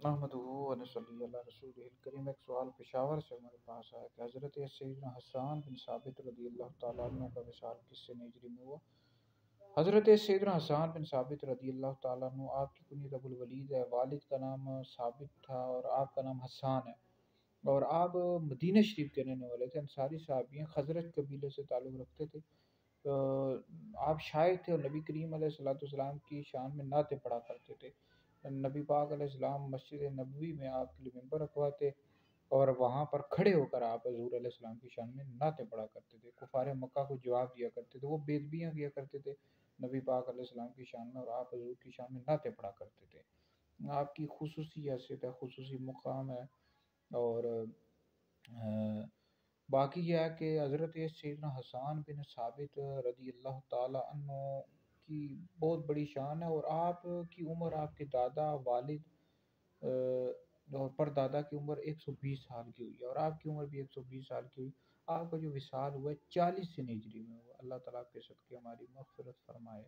نحمدہ و نصلی علی رسولہ الکریم۔ ایک سوال پشاور سے ہمارے پاس آیا کہ حضرت سیدنا حسان بن ثابت رضی اللہ تعالیٰ عنہ کا وصال کس سے ہجری میں ہوا؟ حضرت سیدنا حسان بن ثابت رضی اللہ تعالیٰ عنہ، آپ کی کنیت ابو الولید ہے، والد کا نام ثابت تھا اور آپ کا نام حسان ہے، اور آپ مدینہ شریف کے رہنے والے تھے، انصاری صحابی ہیں، خزرج قبیلے سے تعلق رکھتے تھے۔ آپ شاعر تھے اور نبی کریم علیہ الصلوۃ والسلام کی شان میں نعتیں پڑھا کرتے تھے۔ نبی پاک علیہ السلام مسجد نبوی میں آپ کے لیے ممبر رکھواتے اور وہاں پر کھڑے ہو کر آپ حضور علیہ السلام کی شان میں نعتیں پڑھا کرتے تھے، کفار مکہ کو جواب دیا کرتے تھے، وہ بے ادبیاں کیا کرتے تھے نبی پاک علیہ السلام کی شان میں، اور آپ حضور کی شان میں نعتیں پڑھا کرتے تھے۔ آپ کی خصوصی حیثیت ہے، خصوصی مقام ہے، اور باقی یہ ہے کہ حضرت سیدنا حسان بن ثابت رضی اللہ تعالی عنہ کی بہت بڑی شان ہے، اور آپ کی عمر، آپ کے دادا، والد اور پر دادا کی عمر 120 سال کی ہوئی ہے، اور آپ کی عمر بھی 120 سال کی ہوئی۔ آپ کا جو وصال ہوا ہے 40 سے ہجری میں ہوا۔ اللہ تعالیٰ کے صدقے ہماری مغفرت فرمائے۔